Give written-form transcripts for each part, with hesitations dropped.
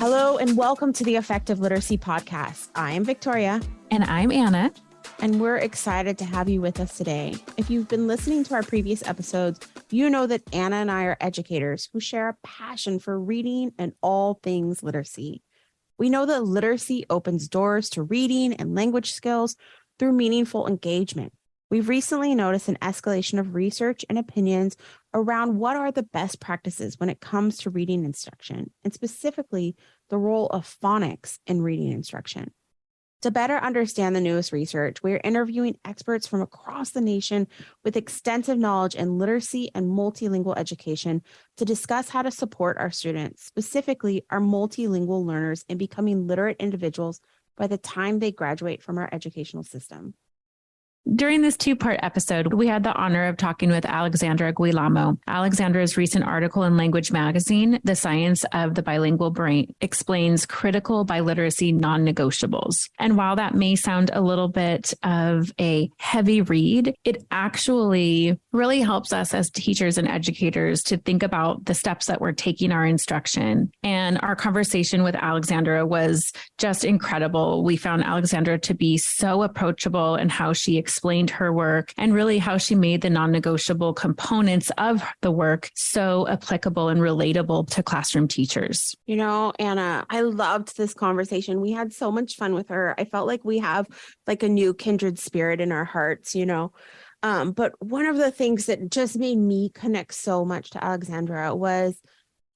Hello and welcome to the Effective Literacy Podcast. I am Victoria. And I'm Anna. And we're excited to have you with us today. If you've been listening to our previous episodes, you know that Anna and I are educators who share a passion for reading and all things literacy. We know that literacy opens doors to reading and language skills through meaningful engagement. We've recently noticed an escalation of research and opinions around what are the best practices when it comes to reading instruction, and specifically the role of phonics in reading instruction. To better understand the newest research, we are interviewing experts from across the nation with extensive knowledge in literacy and multilingual education to discuss how to support our students, specifically our multilingual learners, in becoming literate individuals by the time they graduate from our educational system. During this two-part episode, we had the honor of talking with Alexandra Güílamo. Alexandra's recent article in Language Magazine, The Science of the Bilingual Brain, explains critical biliteracy non-negotiables. And while that may sound a little bit of a heavy read, it actually really helps us as teachers and educators to think about the steps that we're taking our instruction. And our conversation with Alexandra was just incredible. We found Alexandra to be so approachable in how she explained her work and really how she made the non-negotiable components of the work so applicable and relatable to classroom teachers. You know, Anna, I loved this conversation. We had so much fun with her. I felt like we have like a new kindred spirit in our hearts, you know. But one of the things that just made me connect so much to Alexandra was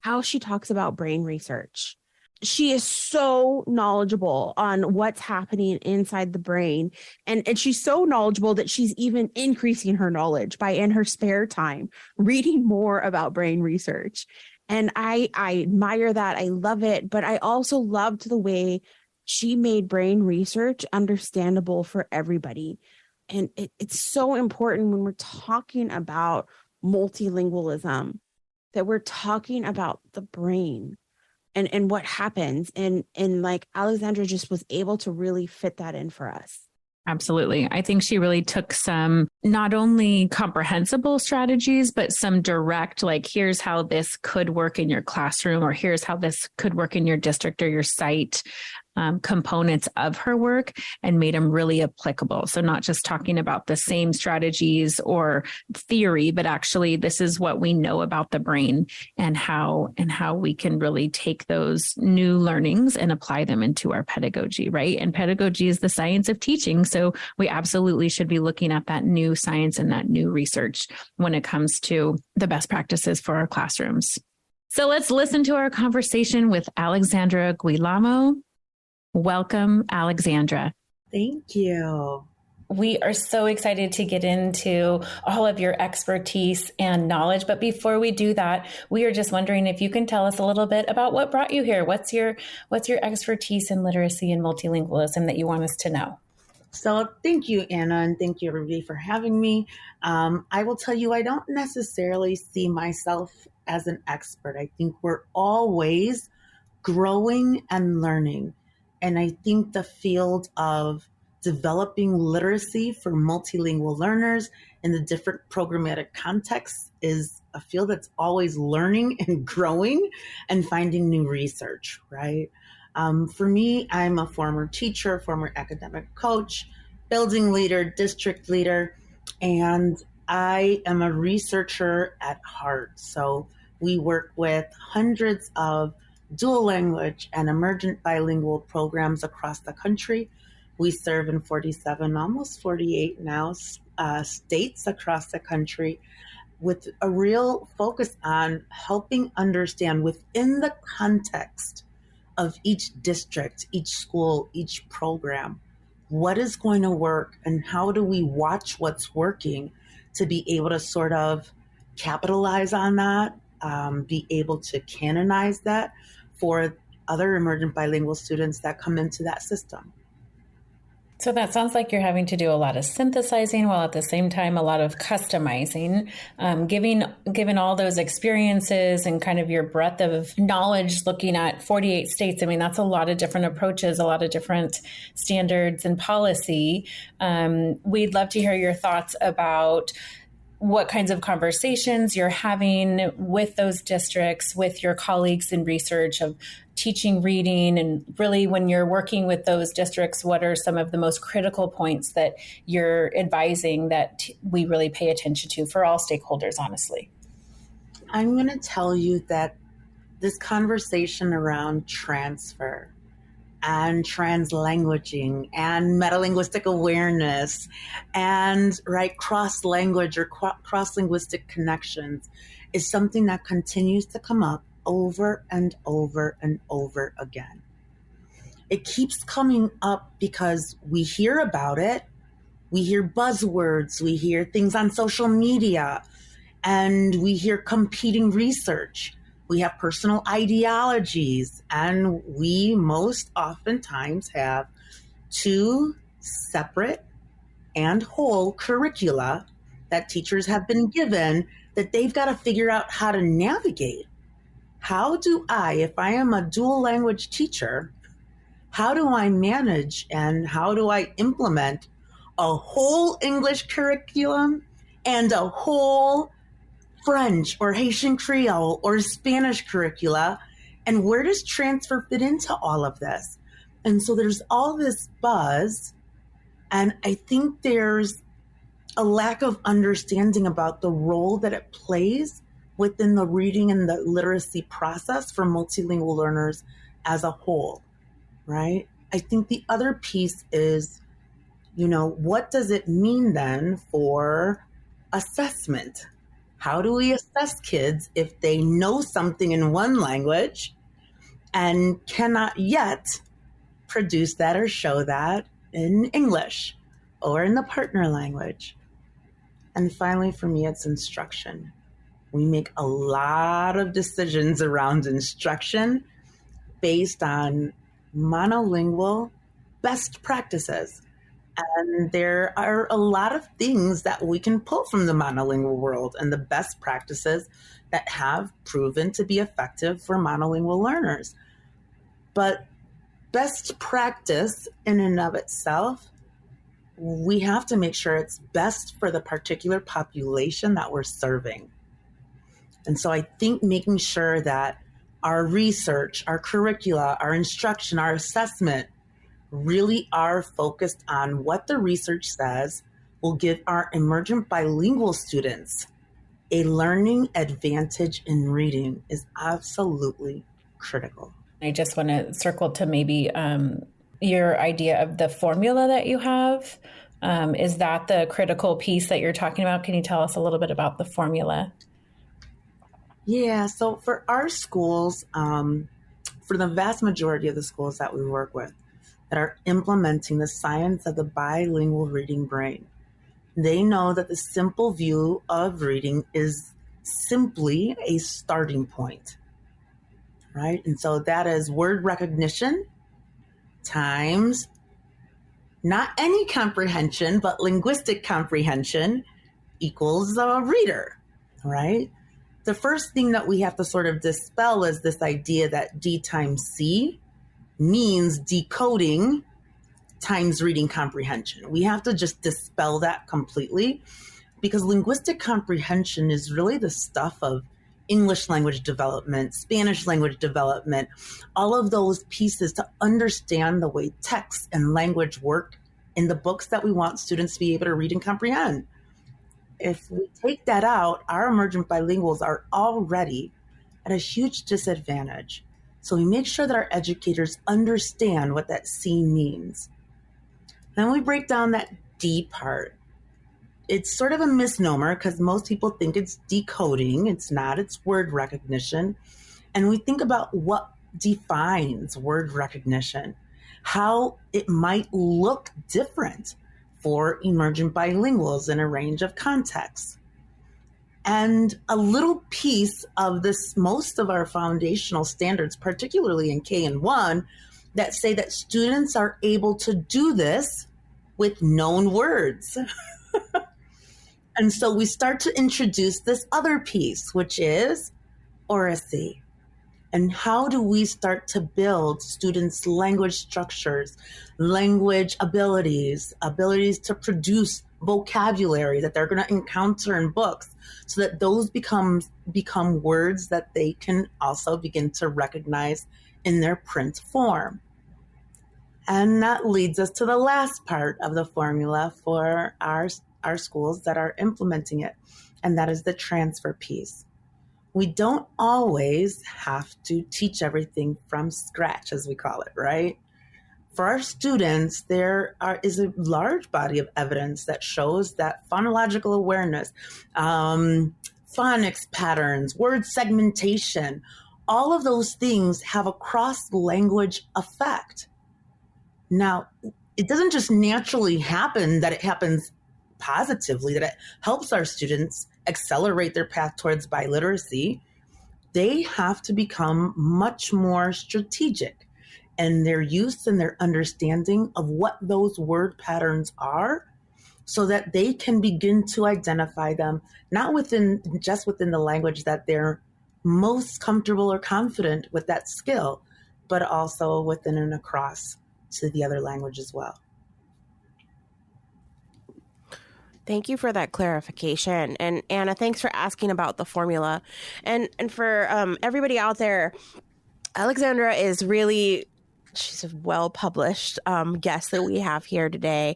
how she talks about brain research. She is so knowledgeable on what's happening inside the brain. And she's so knowledgeable that she's even increasing her knowledge by, in her spare time, reading more about brain research. And I admire that. I love it. But I also loved the way she made brain research understandable for everybody. And it's so important when we're talking about multilingualism, that we're talking about the brain. And what happens. And like Alexandra just was able to really fit that in for us. Absolutely. I think she really took some not only comprehensible strategies, but some direct, like, here's how this could work in your classroom, or here's how this could work in your district or your site, components of her work, and made them really applicable. So not just talking about the same strategies or theory, but actually this is what we know about the brain and how we can really take those new learnings and apply them into our pedagogy, right? And pedagogy is the science of teaching. So we absolutely should be looking at that new science and that new research when it comes to the best practices for our classrooms. So let's listen to our conversation with Alexandra Güílamo. Welcome, Alexandra. Thank you. We are so excited to get into all of your expertise and knowledge. But before we do that, we are just wondering if you can tell us a little bit about what brought you here. What's your expertise in literacy and multilingualism that you want us to know? So thank you, Anna, and thank you, everybody, for having me. I will tell you, I don't necessarily see myself as an expert. I think we're always growing and learning. And I think the field of developing literacy for multilingual learners in the different programmatic contexts is a field that's always learning and growing and finding new research, right? For me, I'm a former teacher, former academic coach, building leader, district leader, and I am a researcher at heart. So we work with hundreds of dual language and emergent bilingual programs across the country. We serve in 47, almost 48 now, states across the country, with a real focus on helping understand within the context of each district, each school, each program, what is going to work and how do we watch what's working to be able to sort of capitalize on that, be able to canonize that for other emergent bilingual students that come into that system. So that sounds like you're having to do a lot of synthesizing while at the same time a lot of customizing, given all those experiences and kind of your breadth of knowledge looking at 48 states. I mean, that's a lot of different approaches, a lot of different standards and policy. We'd love to hear your thoughts about what kinds of conversations you're having with those districts, with your colleagues in research of teaching reading, and really when you're working with those districts, what are some of the most critical points that you're advising that we really pay attention to for all stakeholders, honestly? I'm going to tell you that this conversation around transfer and translanguaging and metalinguistic awareness and cross-language or cross-linguistic connections is something that continues to come up over and over and over again. It keeps coming up because we hear about it, we hear buzzwords, we hear things on social media, and we hear competing research. We have personal ideologies, and we most oftentimes have two separate and whole curricula that teachers have been given that they've got to figure out how to navigate. How do I, if I am a dual language teacher, how do I manage and how do I implement a whole English curriculum and a whole French or Haitian Creole or Spanish curricula? And where does transfer fit into all of this? And so there's all this buzz, and I think there's a lack of understanding about the role that it plays within the reading and the literacy process for multilingual learners as a whole, right? I think the other piece is, what does it mean then for assessment? How do we assess kids if they know something in one language and cannot yet produce that or show that in English or in the partner language? And finally, for me, it's instruction. We make a lot of decisions around instruction based on monolingual best practices. And there are a lot of things that we can pull from the monolingual world and the best practices that have proven to be effective for monolingual learners. But best practice in and of itself, we have to make sure it's best for the particular population that we're serving. And so I think making sure that our research, our curricula, our instruction, our assessment really are focused on what the research says will give our emergent bilingual students a learning advantage in reading is absolutely critical. I just want to circle to maybe your idea of the formula that you have. Is that the critical piece that you're talking about? Can you tell us a little bit about the formula? Yeah, so for our schools, for the vast majority of the schools that we work with that are implementing the science of the bilingual reading brain, they know that the simple view of reading is simply a starting point, right? And so that is word recognition times not any comprehension, but linguistic comprehension equals a reader, right? The first thing that we have to sort of dispel is this idea that D times C means decoding times reading comprehension. We have to just dispel that completely, because linguistic comprehension is really the stuff of English language development, Spanish language development, all of those pieces to understand the way text and language work in the books that we want students to be able to read and comprehend. If we take that out, our emergent bilinguals are already at a huge disadvantage. So we make sure that our educators understand what that C means. Then we break down that D part. It's sort of a misnomer because most people think it's decoding. It's not, it's word recognition. And we think about what defines word recognition, how it might look different for emergent bilinguals in a range of contexts. And a little piece of this, most of our foundational standards, particularly in K and 1, that say that students are able to do this with known words. And so we start to introduce this other piece, which is oracy. And how do we start to build students' language structures, language abilities to produce vocabulary that they're going to encounter in books, so that those become words that they can also begin to recognize in their print form. And that leads us to the last part of the formula for our schools that are implementing it, and that is the transfer piece. We don't always have to teach everything from scratch, as we call it, right? For our students, there is a large body of evidence that shows that phonological awareness, phonics patterns, word segmentation, all of those things have a cross-language effect. Now, it doesn't just naturally happen that it happens positively, that it helps our students accelerate their path towards biliteracy. They have to become much more strategic in their use and their understanding of what those word patterns are, so that they can begin to identify them, not just within the language that they're most comfortable or confident with that skill, but also within and across to the other language as well. Thank you for that clarification. And Anna, thanks for asking about the formula. And for everybody out there, Alexandra is really, she's a well-published guest that we have here today.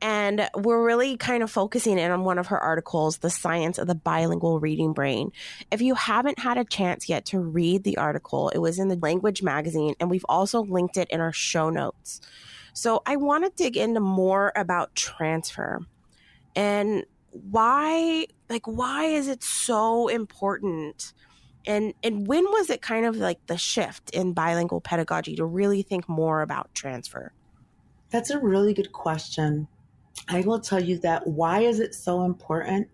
And we're really kind of focusing in on one of her articles, The Science of the Bilingual Reading Brain. If you haven't had a chance yet to read the article, it was in the Language magazine, and we've also linked it in our show notes. So I want to dig into more about transfer and why is it so important? And when was it kind of like the shift in bilingual pedagogy to really think more about transfer? That's a really good question. I will tell you that why is it so important?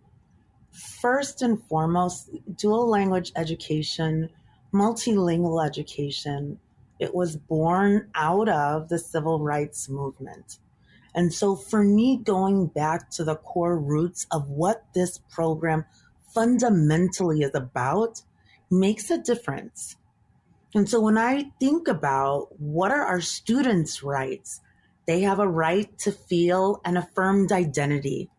First and foremost, dual language education, multilingual education, it was born out of the civil rights movement. And so for me, going back to the core roots of what this program fundamentally is about makes a difference. And so when I think about what are our students' rights, they have a right to feel an affirmed identity.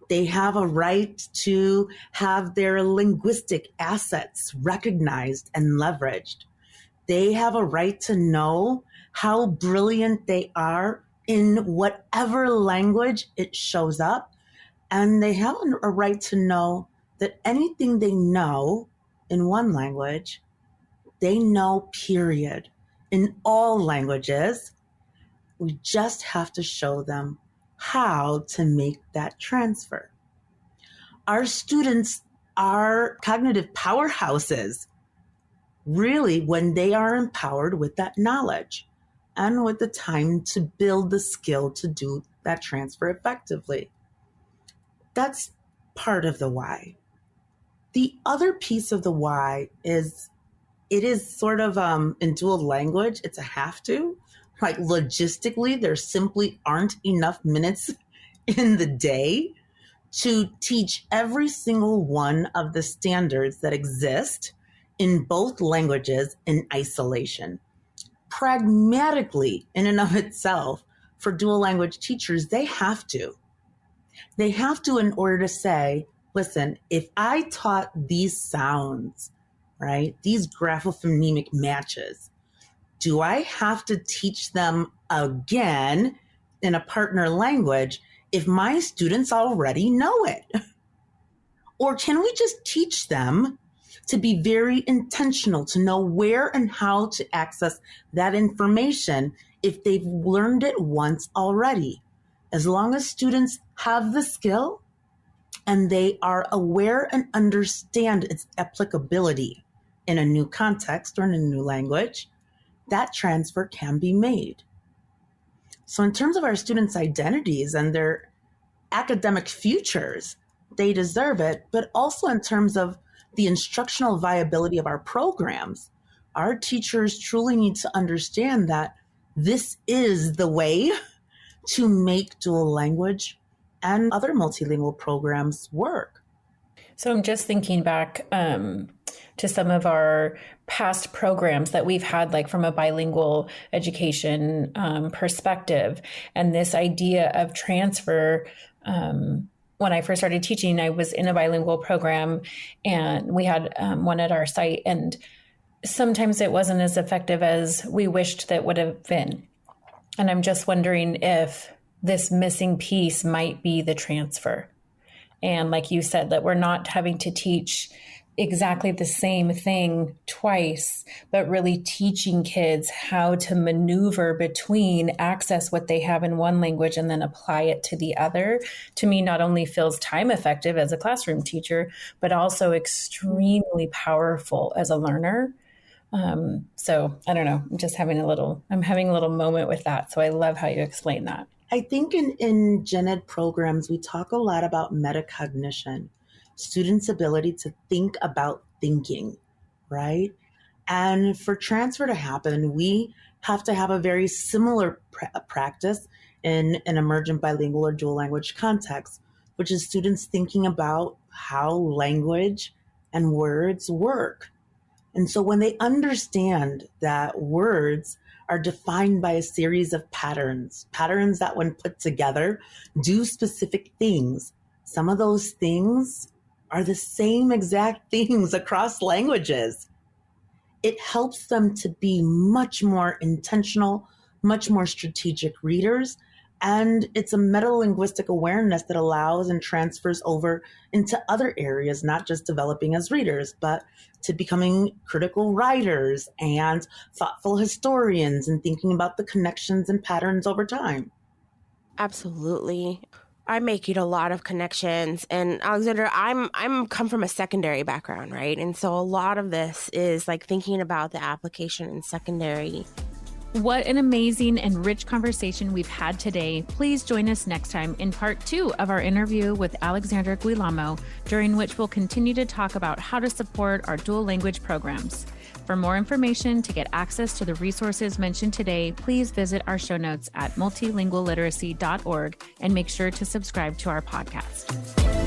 They have a right to have their linguistic assets recognized and leveraged. They have a right to know how brilliant they are in whatever language it shows up. And they have a right to know that anything they know in one language, they know, period, in all languages. We just have to show them how to make that transfer. Our students are cognitive powerhouses, really, when they are empowered with that knowledge and with the time to build the skill to do that transfer effectively. That's part of the why. The other piece of the why is it is sort of in dual language, it's a have to. Like logistically, there simply aren't enough minutes in the day to teach every single one of the standards that exist in both languages in isolation. Pragmatically, in and of itself, for dual language teachers, they have to. They have to in order to say, listen, if I taught these sounds, right, these graphophonemic matches, do I have to teach them again in a partner language if my students already know it? Or can we just teach them to be very intentional, to know where and how to access that information if they've learned it once already? As long as students have the skill and they are aware and understand its applicability in a new context or in a new language, that transfer can be made. So in terms of our students' identities and their academic futures, they deserve it, but also in terms of the instructional viability of our programs, our teachers truly need to understand that this is the way to make dual language and other multilingual programs work. So I'm just thinking back to some of our past programs that we've had, like from a bilingual education perspective. And this idea of transfer, when I first started teaching, I was in a bilingual program and we had one at our site. And sometimes it wasn't as effective as we wished that would have been. And I'm just wondering if this missing piece might be the transfer. And like you said, that we're not having to teach exactly the same thing twice, but really teaching kids how to maneuver between access what they have in one language and then apply it to the other, to me, not only feels time effective as a classroom teacher, but also extremely powerful as a learner. So I don't know, I'm having a little moment with that. So I love how you explain that. I think in gen ed programs, we talk a lot about metacognition, students' ability to think about thinking, right? And for transfer to happen, we have to have a very similar practice in an emergent bilingual or dual language context, which is students thinking about how language and words work. And so when they understand that words are defined by a series of patterns that when put together do specific things, some of those things are the same exact things across languages. It helps them to be much more intentional, much more strategic readers. And it's a meta-linguistic awareness that allows and transfers over into other areas, not just developing as readers, but to becoming critical writers and thoughtful historians and thinking about the connections and patterns over time. Absolutely. I'm making a lot of connections. And Alexandra, I'm come from a secondary background, right? And so a lot of this is like thinking about the application in secondary. What an amazing and rich conversation we've had today. Please join us next time in part 2 of our interview with Alexandra Güílamo, during which we'll continue to talk about how to support our dual language programs. For more information, to get access to the resources mentioned today, please visit our show notes at multilingualliteracy.org and make sure to subscribe to our podcast.